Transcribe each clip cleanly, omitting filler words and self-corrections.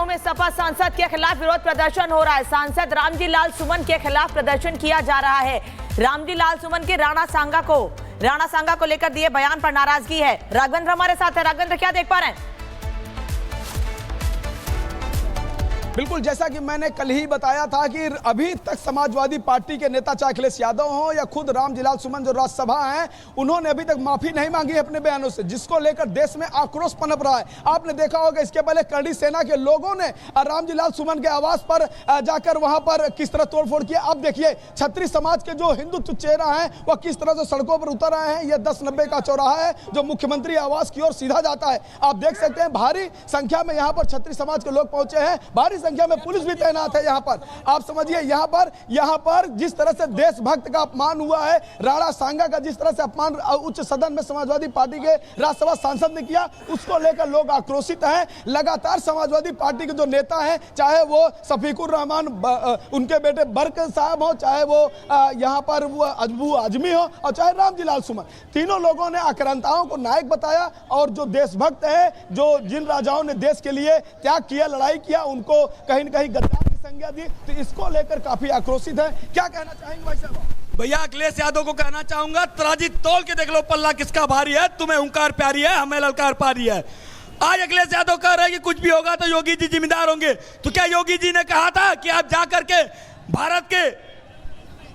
लखनऊ में सपा सांसद के खिलाफ विरोध प्रदर्शन हो रहा है। सांसद रामजी लाल सुमन के खिलाफ प्रदर्शन किया जा रहा है। रामजी लाल सुमन के राणा सांगा को लेकर दिए बयान पर नाराजगी है। राघवेंद्र हमारे साथ है। राघवेंद्र, क्या देख पा रहे हैं? बिल्कुल, जैसा कि मैंने कल ही बताया था कि अभी तक समाजवादी पार्टी के नेता चाहे अखिलेश यादव हों या खुद रामजी लाल सुमन जो राज्यसभा हैं, उन्होंने अभी तक माफी नहीं मांगी है अपने बयानों से, जिसको लेकर देश में आक्रोश पनप रहा है। आपने देखा होगा इसके पहले करड़ी सेना के लोगों ने रामजी लाल सुमन के आवास पर जाकर वहां पर किस तरह तोड़फोड़ किया। अब देखिए छत्री समाज के जो हिंदुत्व चेहरा है वह किस तरह से सड़कों पर उतर आए हैं। यह 1090 का चौराहा है जो मुख्यमंत्री आवास की ओर सीधा जाता है। आप देख सकते हैं भारी संख्या में यहाँ पर छत्री समाज के लोग पहुंचे हैं। भारी संख्या में पुलिस भी तैनात है यहाँ पर। आप समझिए यहाँ पर जिस तरह से देशभक्त का अपमान हुआ है, राणा सांगा का जिस तरह से अपमान उच्च सदन में समाजवादी पार्टी के राज्यसभा सांसद ने किया, उसको लेकर लोग आक्रोशित हैं। लगातार समाजवादी पार्टी के जो नेता हैं, चाहे वो शफीकुर रहमान उनके बेटे बर्क साहब हो, चाहे वो यहाँ पर वो अजबू आजमी हो और चाहे रामजी लाल सुमन, तीनों लोगों ने आक्रांताओं को नायक बताया। और जो देशभक्त है, जो जिन राजाओं ने देश के लिए त्याग किया, लड़ाई किया, उनको कहीं न कहीं गद्दार की संज्ञा दी, तो इसको लेकर काफी आक्रोशित है। क्या कहना चाहेंगे भाई साहब? भैया अखिलेश यादव को कहना चाहूंगा, तराजी तोल के देख लो पल्ला किसका भारी है। तुम्हें हुंकार प्यारी है, हमें ललकार पारी है। आज अखिलेश यादव कह रहे हैं कि कुछ भी होगा तो योगी जी जिम्मेदार होंगे। तो क्या योगी जी ने कहा था कि आप जाकर के भारत के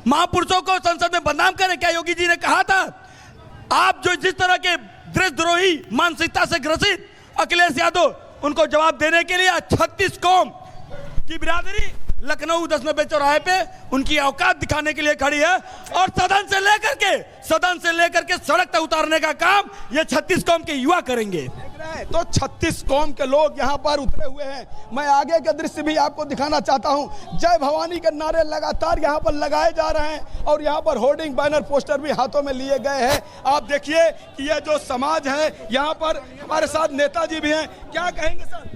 महापुरुषों को संसद में बदनाम करें? क्या योगी जी ने कहा था? आप जो जिस तरह के देशद्रोही मानसिकता से ग्रसित अखिलेश यादव, उनको जवाब देने के लिए 36 कौम की बिरादरी लखनऊ 1090 चौराहे पे उनकी औकात दिखाने के लिए खड़ी है। और सदन से लेकर के सड़क तक उतारने का काम ये 36 कौम के युवा करेंगे। तो 36 कौम के लोग यहाँ पर उतरे हुए हैं। मैं आगे का दृश्य भी आपको दिखाना चाहता हूँ। जय भवानी के नारे लगातार यहाँ पर लगाए जा रहे हैं और यहाँ पर होर्डिंग, बैनर, पोस्टर भी हाथों में लिए गए हैं। आप देखिए कि यह जो समाज है, यहाँ पर हमारे साथ नेताजी भी हैं। क्या कहेंगे सर?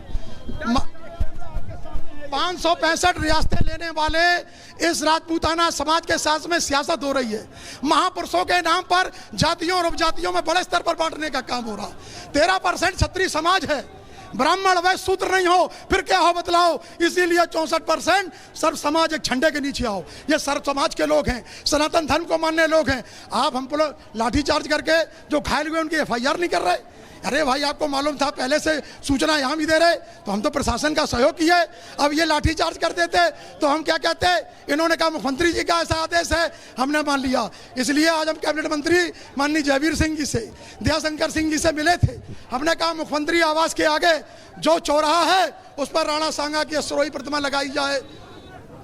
565 रियासतें लेने वाले इस राजपूताना समाज के साथ में सियासत हो रही है। महापुरुषों के नाम पर जातियों और उपजातियों में बड़े स्तर पर बांटने का काम हो रहा। 13% क्षत्रिय समाज है, ब्राह्मण वैश्य शूद्र नहीं हो, फिर क्या हो बतलाओ? इसीलिए 64% सर्व समाज एक झंडे के नीचे आओ। ये सर्व समाज के लोग हैं, सनातन धर्म को मानने लोग हैं। आप हम लाठीचार्ज करके जो घायल हुए उनकी FIR नहीं कर रहे? अरे भाई, आपको मालूम था, पहले से सूचना यहाँ भी दे रहे, तो हम तो प्रशासन का सहयोग किए। अब ये लाठीचार्ज कर देते तो हम क्या कहते? इन्होंने कहा मुख्यमंत्री जी का ऐसा आदेश है, हमने मान लिया। इसलिए आज हम कैबिनेट मंत्री माननीय जयवीर सिंह जी से, दयाशंकर सिंह जी से मिले थे। हमने कहा मुख्यमंत्री आवास के आगे जो चौराहा है उस पर राणा सांगा की अश्वरोही प्रतिमा लगाई जाए।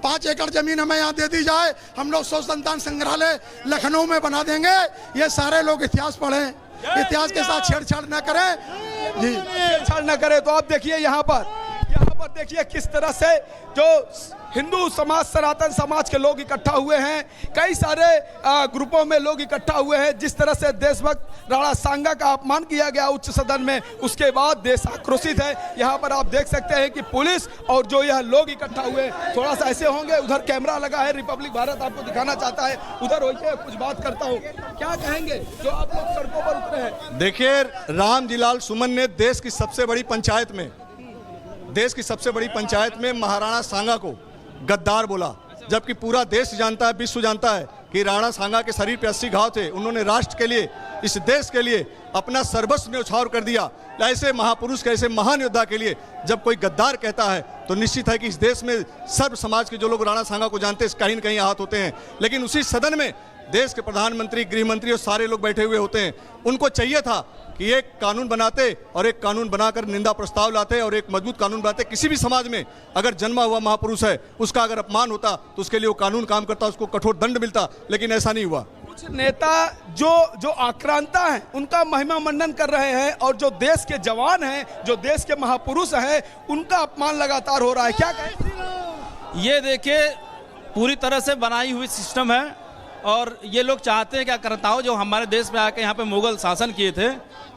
5 एकड़ जमीन हमें यहाँ दे दी जाए। हम लोग 100 संतान संग्रहालय लखनऊ में बना देंगे। ये सारे लोग इतिहास पढ़ें, इतिहास के साथ छेड़छाड़ न करें जी, छेड़छाड़ न करें। तो आप देखिए यहाँ पर देखिए किस तरह से जो हिंदू समाज, सनातन समाज के लोग इकट्ठा हुए हैं। कई सारे ग्रुपों में लोग इकट्ठा हुए हैं। जिस तरह से देशभक्त राणा सांगा का अपमान किया गया उच्च सदन में, उसके बाद देश आक्रोशित है। यहाँ पर आप देख सकते हैं कि पुलिस और जो यह लोग इकट्ठा हुए, थोड़ा सा ऐसे होंगे, उधर कैमरा लगा है, रिपब्लिक भारत आपको दिखाना चाहता है, उधर होइए, कुछ बात करता हूँ। क्या कहेंगे जो आप लोग सड़कों पर उतरे हैं? देखिए, रामजी लाल सुमन ने देश की सबसे बड़ी पंचायत में महाराणा सांगा को गद्दार बोला, जबकि पूरा देश जानता है, विश्व जानता है कि राणा सांगा के शरीर पे 80 घाव थे। उन्होंने राष्ट्र के लिए, इस देश के लिए अपना सर्वस्व न्यौछावर कर दिया। ऐसे महापुरुष के, ऐसे महान योद्धा के लिए जब कोई गद्दार कहता है तो निश्चित है कि इस देश में सर्व समाज के जो लोग राणा सांगा को जानते हैं कहीं न कहीं आहत होते हैं। लेकिन उसी सदन में देश के प्रधानमंत्री, गृह मंत्री और सारे लोग बैठे हुए होते हैं। उनको चाहिए था कि एक कानून बनाते और एक कानून बनाकर निंदा प्रस्ताव लाते और एक मजबूत कानून बनाते। किसी भी समाज में अगर जन्मा हुआ महापुरुष है, उसका अगर अपमान होता तो उसके लिए वो कानून काम करता, उसको कठोर दंड मिलता, लेकिन ऐसा नहीं हुआ। कुछ नेता जो आक्रांता हैं उनका महिमा मंडन कर रहे हैं और जो देश के जवान हैं, जो देश के महापुरुष हैं, उनका अपमान लगातार हो रहा है। क्या कहें? ये देखिए, पूरी तरह से बनाई हुई सिस्टम है और ये लोग चाहते हैं कि आक्रांताओं जो हमारे देश में आके यहाँ पे मुगल शासन किए थे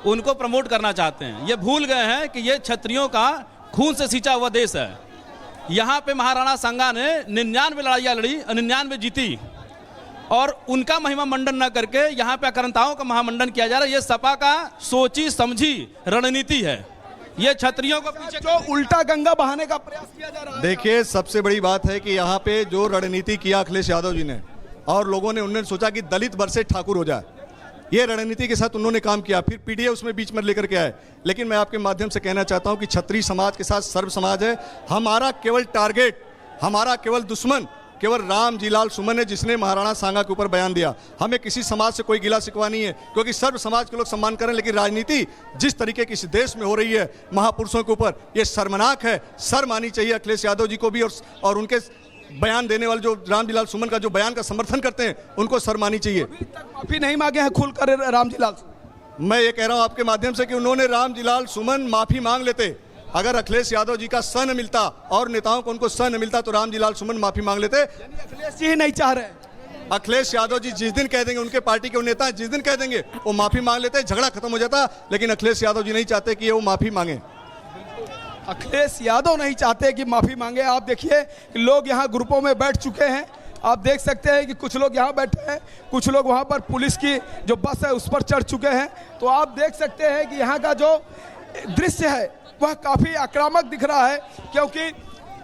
उनको प्रमोट करना चाहते हैं। ये भूल गए हैं कि ये क्षत्रियों का खून से सींचा हुआ देश है। यहाँ पे महाराणा सांगा ने 99 लड़ाइयाँ लड़ी, 99 जीती और उनका महिमा मंडन न करके यहाँ पे आक्रांताओं का महामंडन किया जा रहा है। ये सपा का सोची समझी रणनीति है। ये क्षत्रियों को पीछे जो उल्टा गंगा बहाने का प्रयास किया जा रहा है। देखिए, सबसे बड़ी बात है कि यहाँ पे जो रणनीति किया अखिलेश यादव जी ने, और लोगों ने उन्होंने सोचा कि दलित वर्सेस ठाकुर हो जाए, ये रणनीति के साथ उन्होंने काम किया। फिर पीडीए उसमें बीच में लेकर के आए। लेकिन मैं आपके माध्यम से कहना चाहता हूं कि क्षत्रिय समाज के साथ सर्व समाज है। हमारा केवल टारगेट, हमारा केवल दुश्मन केवल राम जी लाल सुमन है, जिसने महाराणा सांगा के ऊपर बयान दिया। हमें किसी समाज से कोई गिला शिकवा नहीं है, क्योंकि सर्व समाज के लोग सम्मान करें। लेकिन राजनीति जिस तरीके की इस देश में हो रही है महापुरुषों के ऊपर, ये शर्मनाक है। शर्म आनी चाहिए अखिलेश यादव जी को भी, और उनके बयान देने वाले जो राम जी लाल सुमन का जो बयान का समर्थन करते हैं, उनको शर्म आनी चाहिए। अभी तक माफी नहीं मांगे हैं खुलकर राम जी लाल सुमन। मैं ये कह रहा हूं आपके माध्यम से कि उन्होंने राम जी लाल सुमन माफी मांग लेते। अगर अखिलेश यादव जी का सन मिलता और नेताओं को उनको सन मिलता तो राम जी लाल सुमन माफी मांग लेते। अखिलेश जी ही नहीं चाह रहे हैं। अखिलेश यादव जी जिस दिन कह देंगे, उनके पार्टी के नेता जिस दिन कह देंगे वो माफी मांग लेते, झगड़ा खत्म हो जाता। लेकिन अखिलेश यादव जी नहीं चाहते कि वो माफी मांगे। अखिलेश यादव नहीं चाहते कि माफी मांगे। आप देखिए कि लोग यहाँ ग्रुपों में बैठ चुके हैं। आप देख सकते हैं कि कुछ लोग यहाँ बैठे हैं, कुछ लोग वहाँ पर पुलिस की जो बस है उस पर चढ़ चुके हैं। तो आप देख सकते हैं कि यहाँ का जो दृश्य है वह काफी आक्रामक दिख रहा है, क्योंकि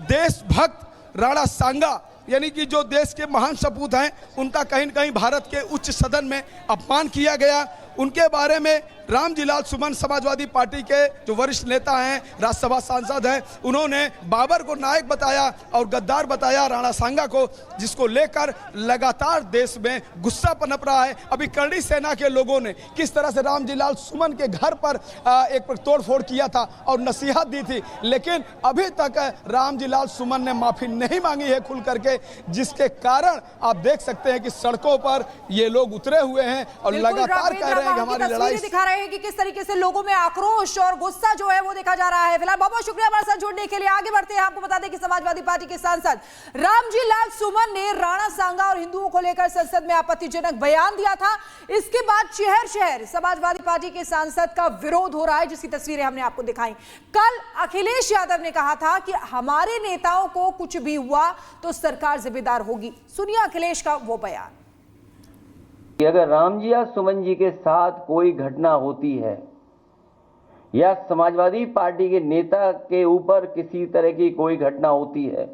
देशभक्त राणा सांगा यानी कि जो देश के महान सपूत हैं, उनका कहीं न कहीं भारत के उच्च सदन में अपमान किया गया। उनके बारे में राम जी लाल सुमन समाजवादी पार्टी के जो वरिष्ठ नेता हैं, राज्यसभा सांसद हैं, उन्होंने बाबर को नायक बताया और गद्दार बताया राणा सांगा को, जिसको लेकर लगातार देश में गुस्सा पनप रहा है। अभी करणी सेना के लोगों ने किस तरह से राम जी लाल सुमन के घर पर एक तोड़फोड़ किया था और नसीहत दी थी, लेकिन अभी तक राम जी लाल सुमन ने माफी नहीं मांगी है खुल करके, जिसके कारण आप देख सकते हैं कि सड़कों पर ये लोग उतरे हुए हैं और लगातार कह रहे हैं कि हमारी लड़ाई दिखा रहे हैं कि किस तरीके से लोगों में आक्रोश और गुस्सा जो है वो देखा जा रहा है। फिलहाल बहुत बहुत शुक्रिया हमारे साथ जुड़ने के लिए। आगे बढ़ते हैं, आपको बता दें कि समाजवादी पार्टी के सांसद रामजी लाल सुमन ने राणा सांगा और हिंदुओं को लेकर संसद में आपत्तिजनक बयान दिया था। इसके बाद शहर शहर समाजवादी पार्टी के सांसद का विरोध हो रहा है, जिसकी तस्वीरें हमने आपको दिखाई। कल अखिलेश यादव ने कहा था कि हमारे नेताओं को कुछ भी हुआ तो सरकार जिम्मेदार होगी। सुनिए अखिलेश का वो बयान। अगर रामजी या सुमन जी के साथ कोई घटना होती है या समाजवादी पार्टी के नेता के ऊपर किसी तरह की कोई घटना होती है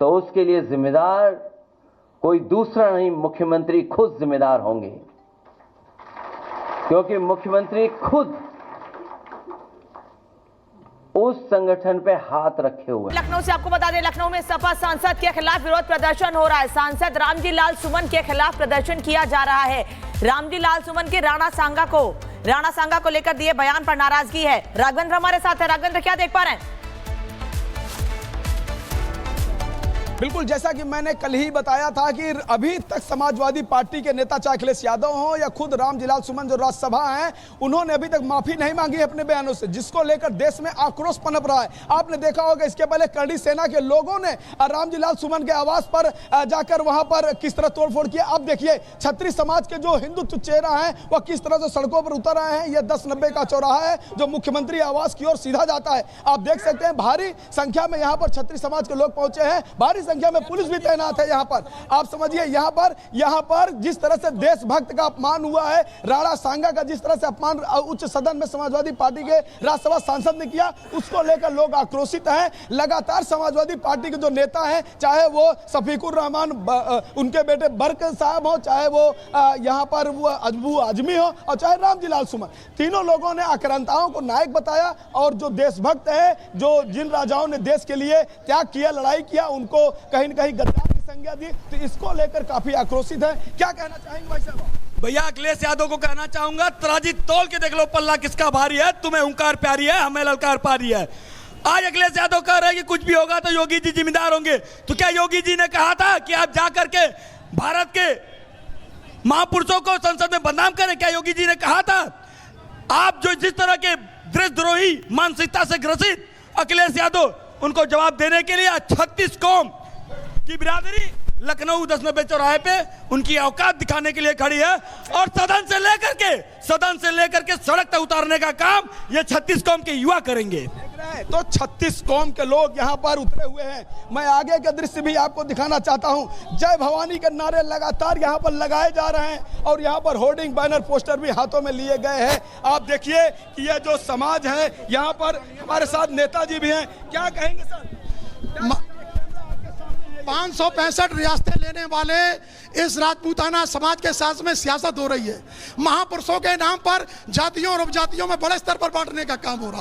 तो उसके लिए जिम्मेदार कोई दूसरा नहीं, मुख्यमंत्री खुद जिम्मेदार होंगे, क्योंकि मुख्यमंत्री खुद उस संगठन पे हाथ रखे हुए। लखनऊ से आपको बता दें, लखनऊ में सपा सांसद के खिलाफ विरोध प्रदर्शन हो रहा है। सांसद रामजी लाल सुमन के खिलाफ प्रदर्शन किया जा रहा है। रामजी लाल सुमन के राणा सांगा को लेकर दिए बयान पर नाराजगी है। राघवेंद्र हमारे साथ है। राघवेंद्र, क्या देख पा रहे हैं? बिल्कुल, जैसा कि मैंने कल ही बताया था कि अभी तक समाजवादी पार्टी के नेता चाहे अखिलेश यादव हो या खुद राम जी लाल सुमन जो राज्यसभा हैं, उन्होंने अभी तक माफी नहीं मांगी है अपने बयानों से, जिसको लेकर देश में आक्रोश पनप रहा है। आपने देखा होगा इसके पहले करणी सेना के लोगों ने राम जी लाल सुमन के आवास पर जाकर वहां पर किस तरह तोड़फोड़ किया। अब देखिए क्षत्रिय समाज के जो हिंदुत्व चेहरा है वह किस तरह से सड़कों पर उतर आए हैं। यह 1090 का चौराहा है जो मुख्यमंत्री आवास की ओर सीधा जाता है। आप देख सकते हैं भारी संख्या में यहाँ पर क्षत्रिय समाज के लोग पहुंचे हैं, भारी संख्या में पुलिस भी तैनात है यहाँ पर। आप समझिए यहाँ पर जिस तरह से देशभक्त का अपमान हुआ है, राणा सांगा का जिस तरह से अपमान उच्च सदन में समाजवादी पार्टी के राज्यसभा सांसद ने किया, उसको लेकर लोग आक्रोशित हैं। लगातार समाजवादी पार्टी के जो नेता हैं, चाहे वो शफीकुर रहमान उनके बेटे बर्क साहब हो, चाहे वो यहाँ पर वो अजबू आजमी हो और चाहे राम जी लाल सुमन, तीनों लोगों ने आक्रांताओं को नायक बताया और जो देशभक्त है, जो जिन राजाओं ने देश के लिए त्याग किया, लड़ाई किया, उनको कहीं न कहीं गद्दार की संज्ञा दी। तो इसको लेकर काफी आक्रोशित है। क्या कहना चाहेंगे भाई साहब? भैया अखिलेश यादव को कहना चाहूंगा, तराजी तोल के देख लो पल्ला किसका भारी है। तुम्हें हुंकार प्यारी है, हमें ललकार पारी है। आज अखिलेश यादव कह रहे हैं कि कुछ भी होगा तो योगी जी जिम्मेदार होंगे। तो क्या योगी जी ने कहा था कि आप जाकर के भारत के महापुरुषों को संसद में बदनाम करें? क्या योगी जी ने कहा था? आप जो जिस तरह के देशद्रोही मानसिकता से ग्रसित अखिलेश यादव, उनको जवाब देने के लिए 36 कौम की बिरादरी लखनऊ 1090 चौराहे पे उनकी औकात दिखाने के लिए खड़ी है और सदन से लेकर के सड़क तक उतारने का काम ये 36 कौम के युवा करेंगे। तो 36 कौम के लोग यहाँ पर उतरे हुए हैं। मैं आगे का दृश्य भी आपको दिखाना चाहता हूँ। जय भवानी के नारे लगातार यहाँ पर लगाए जा रहे हैं और यहाँ पर होर्डिंग बैनर पोस्टर भी हाथों में लिए गए हैं। आप देखिए कि ये जो समाज है, यहाँ पर हमारे साथ नेताजी भी हैं। क्या कहेंगे सर? 565 रियासतें लेने वाले इस राजपूताना समाज के साथ में सियासत हो रही है। महापुरुषों के नाम पर जातियों और उपजातियों में बड़े स्तर पर बांटने का काम हो रहा है।